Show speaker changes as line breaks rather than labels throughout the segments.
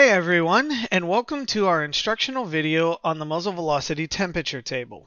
Hey everyone, and welcome to our instructional video on the muzzle velocity temperature table.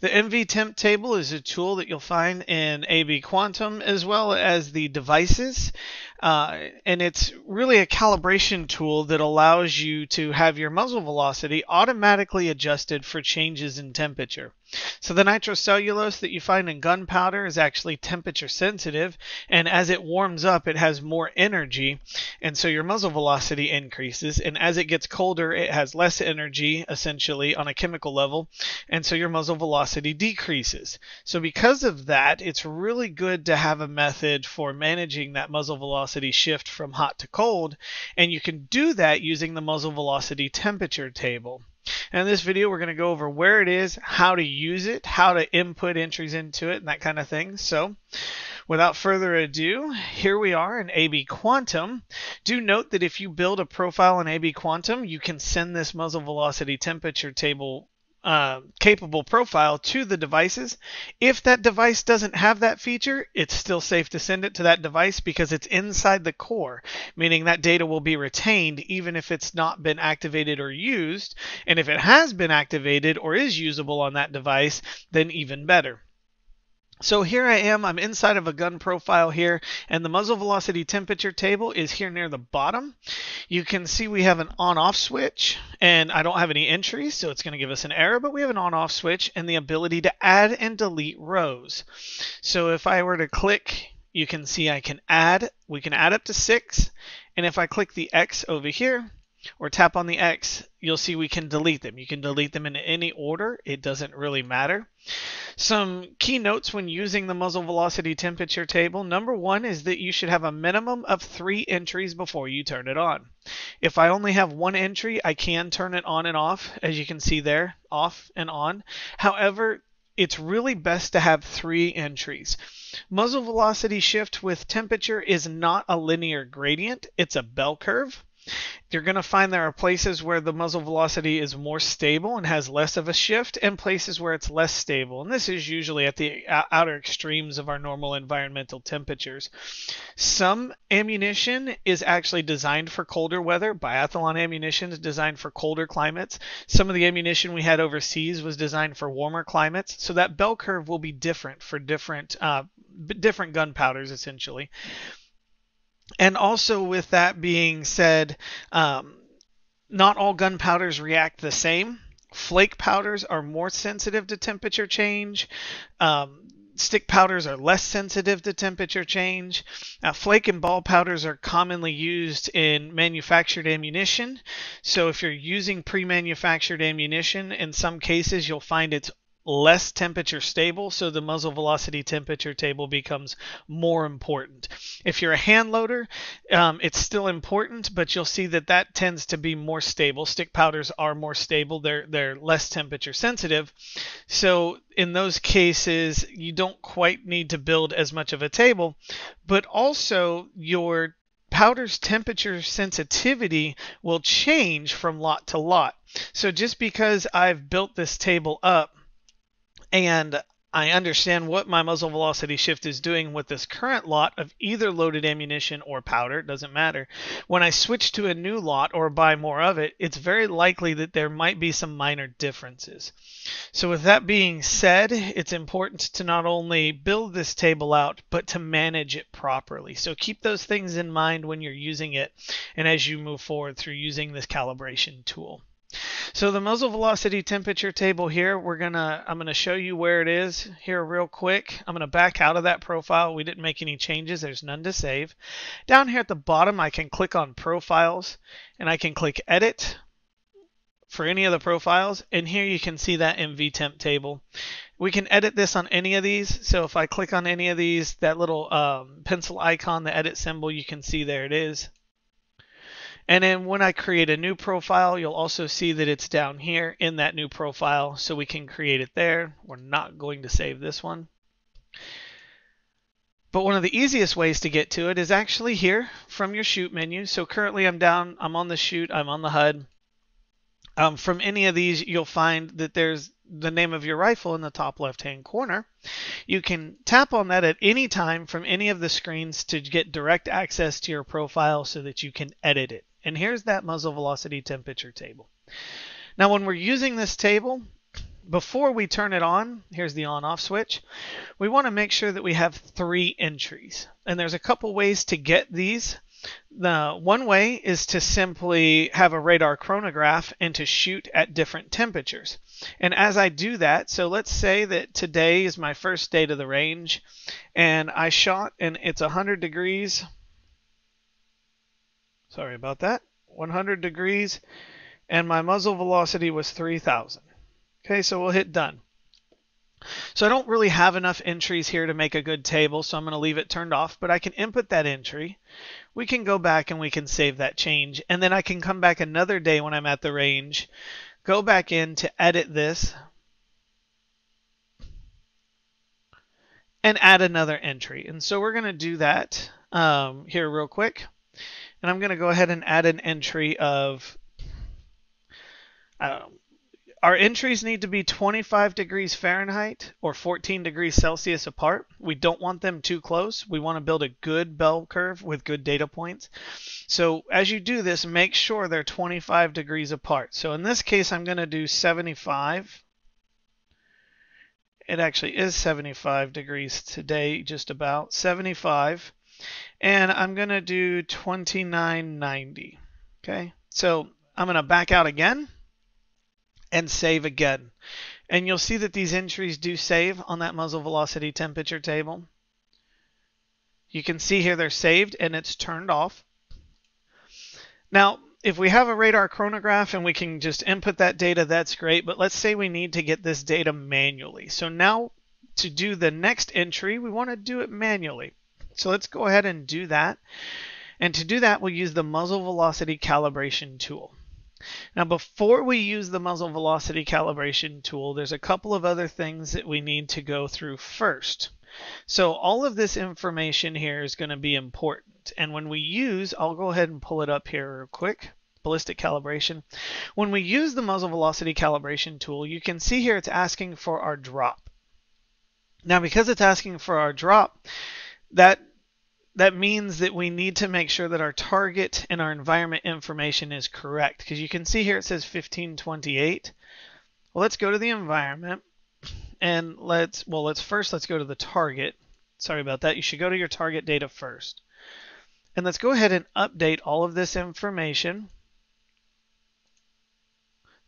The MV-Temp Table is a tool that you'll find in AB Quantum as well as the devices, and it's really a calibration tool that allows you to have your muzzle velocity automatically adjusted for changes in temperature. So the nitrocellulose that you find in gunpowder is actually temperature sensitive, and as it warms up it has more energy, and so your muzzle velocity increases, and as it gets colder it has less energy essentially on a chemical level, and so your muzzle velocity decreases. So because of that, it's really good to have a method for managing that muzzle velocity shift from hot to cold, and you can do that using the muzzle velocity temperature table. And in this video, we're going to go over where it is, how to use it, how to input entries into it, and that kind of thing. So without further ado, here we are in AB Quantum. Do note that if you build a profile in AB Quantum, you can send this muzzle velocity temperature table capable profile to the devices. If that device doesn't have that feature, it's still safe to send it to that device because it's inside the core, meaning that data will be retained even if it's not been activated or used. And if it has been activated or is usable on that device, then even better. So here I am, I'm inside of a gun profile here, and the muzzle velocity temperature table is here near the bottom. You can see we have an on-off switch, and I don't have any entries, so it's going to give us an error, but we have an on-off switch and the ability to add and delete rows. So if I were to click, you can see we can add up to 6, and if I click the X over here, or tap on the X, you'll see we can delete them. You can delete them in any order. It doesn't really matter. Some key notes when using the muzzle velocity temperature table. Number one is that you should have a minimum of 3 entries before you turn it on. If I only have 1 entry, I can turn it on and off, as you can see there, off and on. However, it's really best to have 3 entries. Muzzle velocity shift with temperature is not a linear gradient, it's a bell curve. You're going to find there are places where the muzzle velocity is more stable and has less of a shift, and places where it's less stable. And this is usually at the outer extremes of our normal environmental temperatures. Some ammunition is actually designed for colder weather. Biathlon ammunition is designed for colder climates. Some of the ammunition we had overseas was designed for warmer climates. So that bell curve will be different for different gunpowders, essentially. And also, with that being said, not all gunpowders react the same. Flake powders are more sensitive to temperature change. Stick powders are less sensitive to temperature change. Flake and ball powders are commonly used in manufactured ammunition. So if you're using pre-manufactured ammunition, in some cases you'll find it's less temperature stable, so the muzzle velocity temperature table becomes more important. If you're a hand loader, it's still important, but you'll see that that tends to be more stable. Stick powders are more stable. They're less temperature sensitive. So in those cases, you don't quite need to build as much of a table, but also your powder's temperature sensitivity will change from lot to lot. So just because I've built this table up and I understand what my muzzle velocity shift is doing with this current lot of either loaded ammunition or powder, it doesn't matter. When I switch to a new lot or buy more of it, it's very likely that there might be some minor differences. So with that being said, it's important to not only build this table out, but to manage it properly. So keep those things in mind when you're using it and as you move forward through using this calibration tool. So the muzzle velocity temperature table here, I'm gonna show you where it is here real quick. I'm gonna back out of that profile. We didn't make any changes. There's none to save. Down here at the bottom, I can click on profiles and I can click edit for any of the profiles. And here you can see that MV-Temp table. We can edit this on any of these. So if I click on any of these, that little pencil icon, the edit symbol, you can see there it is. And then when I create a new profile, you'll also see that it's down here in that new profile, so we can create it there. We're not going to save this one. But one of the easiest ways to get to it is actually here from your shoot menu. So currently I'm on the shoot, I'm on the HUD. From any of these, you'll find that there's the name of your rifle in the top left-hand corner. You can tap on that at any time from any of the screens to get direct access to your profile so that you can edit it. And here's that muzzle velocity temperature table. Now when we're using this table, before we turn it on, here's the on-off switch, we want to make sure that we have 3 entries. And there's a couple ways to get these. The one way is to simply have a radar chronograph and to shoot at different temperatures. And as I do that, so let's say that today is my first day to the range and I shot and it's 100 degrees. Sorry about that. 100 degrees and my muzzle velocity was 3,000. Okay, so we'll hit done. So I don't really have enough entries here to make a good table, so I'm going to leave it turned off, but I can input that entry. We can go back and we can save that change, and then I can come back another day when I'm at the range, go back in to edit this, and add another entry. And so we're going to do that here real quick, and I'm going to go ahead and add an entry of, our entries need to be 25 degrees Fahrenheit or 14 degrees Celsius apart. We don't want them too close. We want to build a good bell curve with good data points. So as you do this, make sure they're 25 degrees apart. So in this case, I'm going to do 75. It actually is 75 degrees today, just about 75. And I'm going to do 2990. Okay, so I'm going to back out again and save again. And you'll see that these entries do save on that muzzle velocity temperature table. You can see here they're saved and it's turned off. Now, if we have a radar chronograph and we can just input that data, that's great. But let's say we need to get this data manually. So now to do the next entry, we want to do it manually. So let's go ahead and do that. And to do that, we'll use the muzzle velocity calibration tool. Now, before we use the muzzle velocity calibration tool, there's a couple of other things that we need to go through first. So all of this information here is going to be important. And when we use, I'll go ahead and pull it up here real quick, ballistic calibration. When we use the muzzle velocity calibration tool, you can see here it's asking for our drop. Now, because it's asking for our drop, that means that we need to make sure that our target and our environment information is correct, because you can see here it says 1528. Well, let's go to the environment and let's go to the target. Sorry about that. You should go to your target data first. And let's go ahead and update all of this information.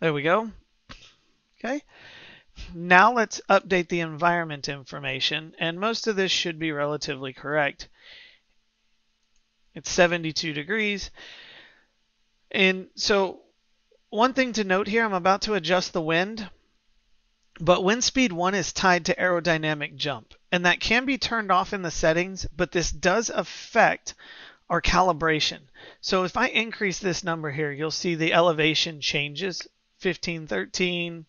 There we go. Okay. Now let's update the environment information, and most of this should be relatively correct. It's 72 degrees. And so one thing to note here, I'm about to adjust the wind, but wind speed 1 is tied to aerodynamic jump. And that can be turned off in the settings, but this does affect our calibration. So if I increase this number here, you'll see the elevation changes, 1513,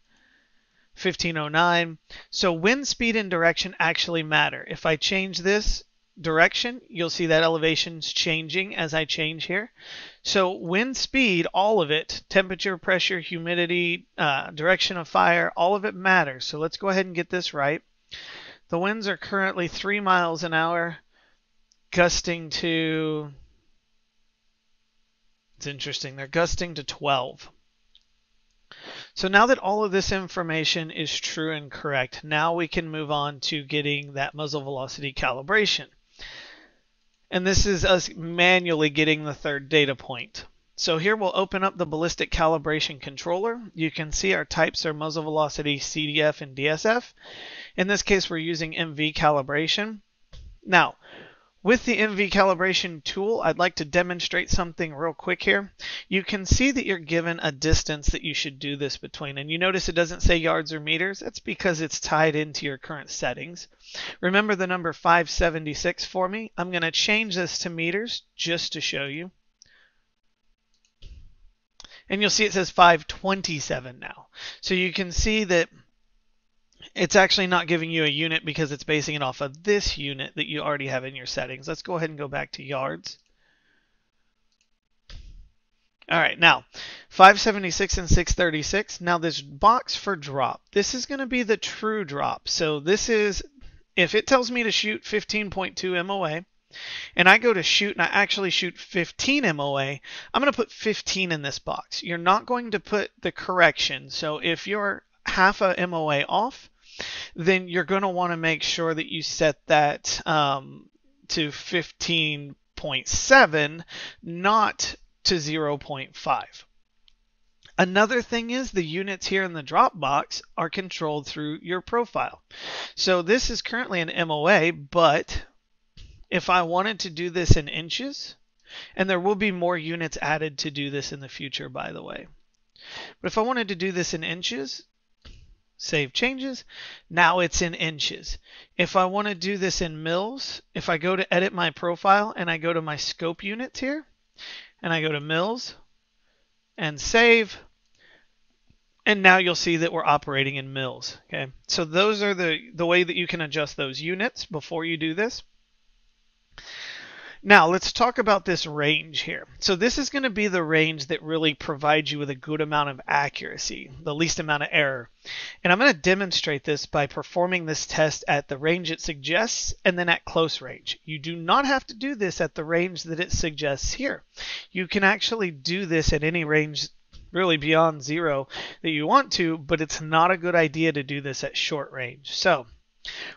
1509. So wind speed and direction actually matter. If I change this direction, you'll see that elevation's changing as I change here. So wind speed, all of it, temperature, pressure, humidity, direction of fire, all of it matters. So let's go ahead and get this right. The winds are currently 3 miles an hour, gusting to, it's interesting, they're gusting to 12. So now that all of this information is true and correct, now we can move on to getting that muzzle velocity calibration. And this is us manually getting the third data point. So here we'll open up the ballistic calibration controller. You can see our types are muzzle velocity, CDF, and DSF. In this case, we're using MV calibration. Now, with the MV calibration tool, I'd like to demonstrate something real quick here. You can see that you're given a distance that you should do this between. And you notice it doesn't say yards or meters. That's because it's tied into your current settings. Remember the number 576 for me. I'm going to change this to meters just to show you. And you'll see it says 527 now. So you can see that it's actually not giving you a unit because it's basing it off of this unit that you already have in your settings. Let's go ahead and go back to yards. All right, now 576 and 636. Now this box for drop, this is going to be the true drop. So this is, if it tells me to shoot 15.2 MOA, and I go to shoot and I actually shoot 15 MOA, I'm going to put 15 in this box. You're not going to put the correction. So if you're half a MOA off, then you're going to want to make sure that you set that to 15.7, not to 0.5. Another thing is the units here in the drop box are controlled through your profile. So this is currently an MOA, but if I wanted to do this in inches, and there will be more units added to do this in the future, by the way. But if I wanted to do this in inches, save changes, now it's in inches. If I want to do this in mils, if I go to edit my profile and I go to my scope units here, and I go to mils, and save, and now you'll see that we're operating in mils. Okay, so those are the way that you can adjust those units before you do this. Now let's talk about this range here. So this is going to be the range that really provides you with a good amount of accuracy, the least amount of error. And I'm going to demonstrate this by performing this test at the range it suggests and then at close range. You do not have to do this at the range that it suggests here. You can actually do this at any range really beyond 0 that you want to, but it's not a good idea to do this at short range. So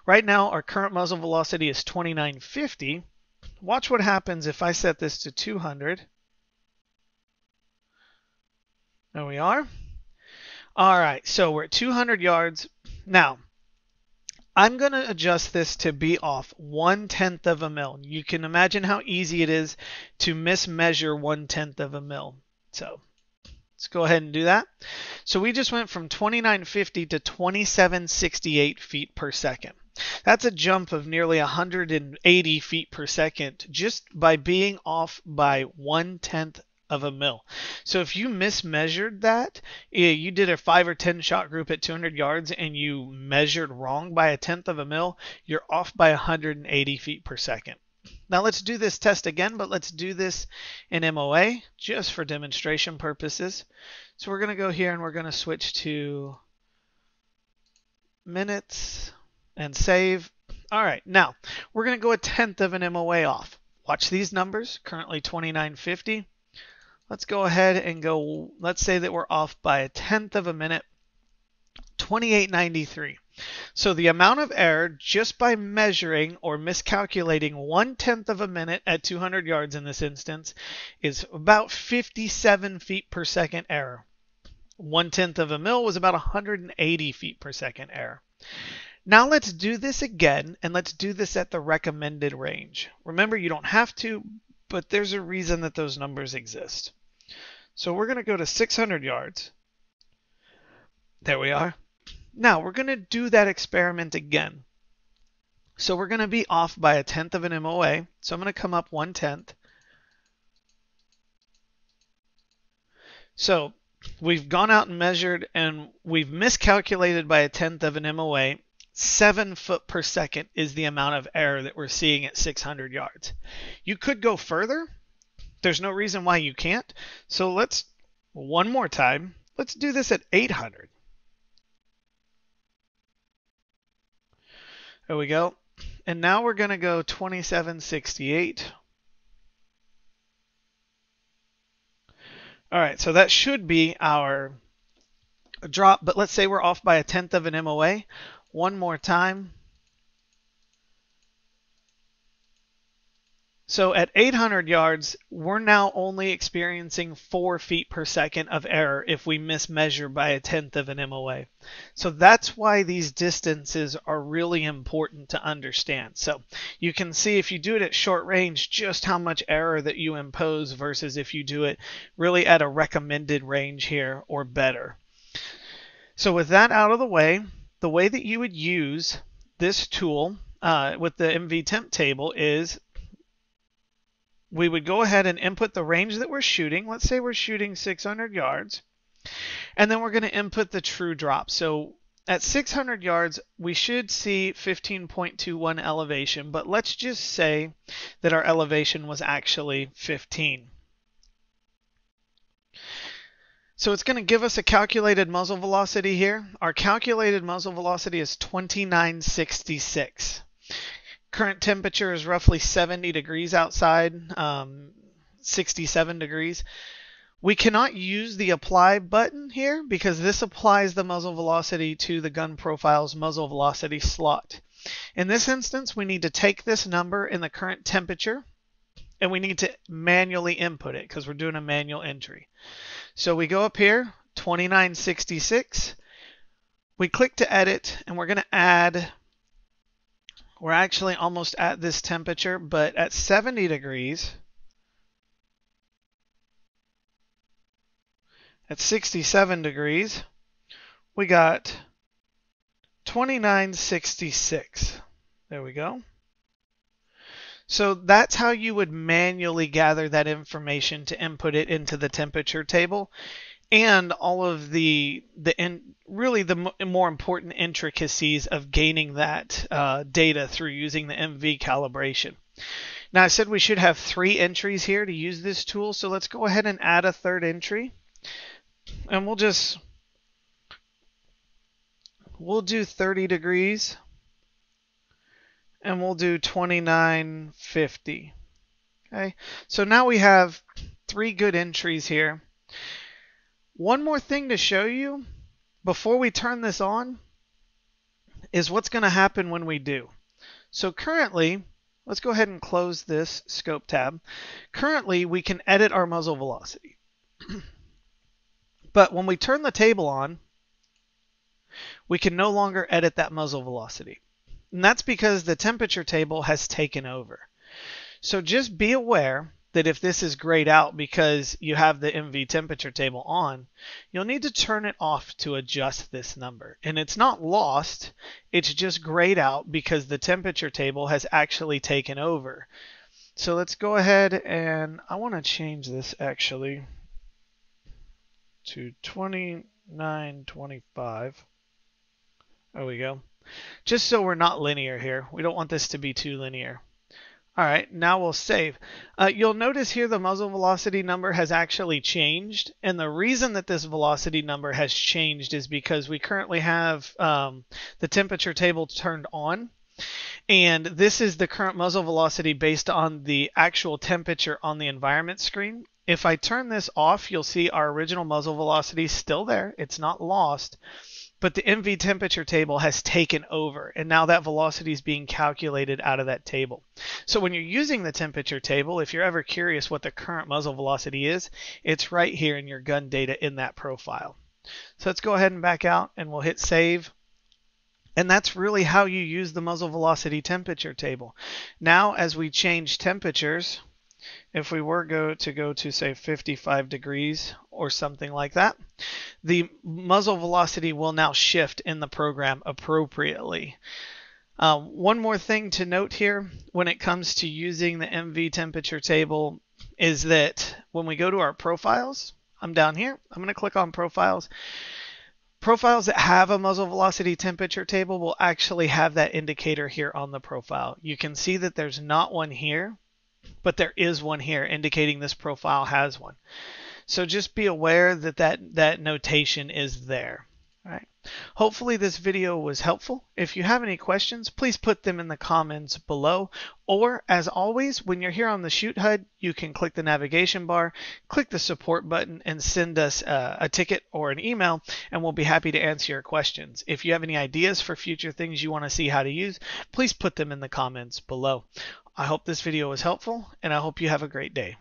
right now our current muzzle velocity is 2950. Watch what happens if I set this to 200. There we are. All right, so we're at 200 yards. Now, I'm going to adjust this to be off 1/10 of a mil. You can imagine how easy it is to mismeasure 1/10 of a mil. So let's go ahead and do that. So we just went from 2950 to 2768 feet per second. That's a jump of nearly 180 feet per second just by being off by 1/10 of a mil. So if you mismeasured that, you did a 5 or 10 shot group at 200 yards and you measured wrong by 1/10 of a mil, you're off by 180 feet per second. Now let's do this test again, but let's do this in MOA just for demonstration purposes. So we're going to go here and we're going to switch to minutes and save. All right, now we're going to go 1/10 of an MOA off. Watch these numbers, currently 2950. Let's go ahead and go, let's say that we're off by 1/10 of a minute, 2893. So the amount of error just by measuring or miscalculating 1/10 of a minute at 200 yards in this instance is about 57 feet per second error. 1/10 of a mil was about 180 feet per second error. Now let's do this again, and let's do this at the recommended range. Remember, you don't have to, but there's a reason that those numbers exist. So we're going to go to 600 yards. There we are. Now we're going to do that experiment again. So we're going to be off by 1/10 of an MOA. So I'm going to come up 1/10. So we've gone out and measured, and we've miscalculated by 1/10 of an MOA. 7 foot per second is the amount of error that we're seeing at 600 yards. You could go further. There's no reason why you can't. So let's, one more time, let's do this at 800. There we go. And now we're going to go 2768. All right, so that should be our drop, but let's say we're off by 1/10 of an MOA. One more time. So at 800 yards, we're now only experiencing 4 feet per second of error if we mismeasure by 1/10 of an MOA. So that's why these distances are really important to understand. So you can see if you do it at short range, just how much error that you impose versus if you do it really at a recommended range here or better. So with that out of the way that you would use this tool with the MV-Temp table is we would go ahead and input the range that we're shooting. Let's say we're shooting 600 yards. And then we're going to input the true drop. So at 600 yards, we should see 15.21 elevation. But let's just say that our elevation was actually 15. So it's going to give us a calculated muzzle velocity here. Our calculated muzzle velocity is 2966. Current temperature is roughly 70 degrees outside, 67 degrees. We cannot use the apply button here because this applies the muzzle velocity to the gun profile's muzzle velocity slot. In this instance, we need to take this number in the current temperature and we need to manually input it because we're doing a manual entry. So we go up here, 2966. We click to edit and we're going to add, we're actually almost at this temperature, but at 70 degrees, at 67 degrees, we got 2966. There we go. So that's how you would manually gather that information to input it into the temperature table, and all of really the more important intricacies of gaining that data through using the MV calibration. Now I said we should have 3 entries here to use this tool, so let's go ahead and add a 3rd entry. And we'll do 30 degrees and we'll do 2950. Okay, so now we have 3 good entries here. One more thing to show you before we turn this on is what's going to happen when we do. So currently, let's go ahead and close this scope tab. Currently, we can edit our muzzle velocity. But when we turn the table on, we can no longer edit that muzzle velocity. And that's because the temperature table has taken over. So just be aware that if this is grayed out because you have the MV temperature table on, you'll need to turn it off to adjust this number. And it's not lost, it's just grayed out because the temperature table has actually taken over. So let's go ahead and I want to change this actually to 2925. There we go. Just so we're not linear here. We don't want this to be too linear. All right, now we'll save. You'll notice here the muzzle velocity number has actually changed. And the reason that this velocity number has changed is because we currently have the temperature table turned on. And this is the current muzzle velocity based on the actual temperature on the environment screen. If I turn this off, you'll see our original muzzle velocity is still there. It's not lost, but the MV temperature table has taken over, and now that velocity is being calculated out of that table. So when you're using the temperature table, if you're ever curious what the current muzzle velocity is, it's right here in your gun data in that profile. So let's go ahead and back out, and we'll hit save. And that's really how you use the muzzle velocity temperature table. Now, as we change temperatures, if we were to go to say 55 degrees or something like that, the muzzle velocity will now shift in the program appropriately. One more thing to note here when it comes to using the MV temperature table is that when we go to our profiles, I'm down here, I'm going to click on profiles. Profiles that have a muzzle velocity temperature table will actually have that indicator here on the profile. You can see that there's not one here, but there is one here indicating this profile has one. So just be aware that that notation is there. All right. Hopefully this video was helpful. If you have any questions, please put them in the comments below. Or as always, when you're here on the Shoot HUD, you can click the navigation bar, click the support button, and send us a ticket or an email, and we'll be happy to answer your questions. If you have any ideas for future things you want to see how to use, please put them in the comments below. I hope this video was helpful, and I hope you have a great day.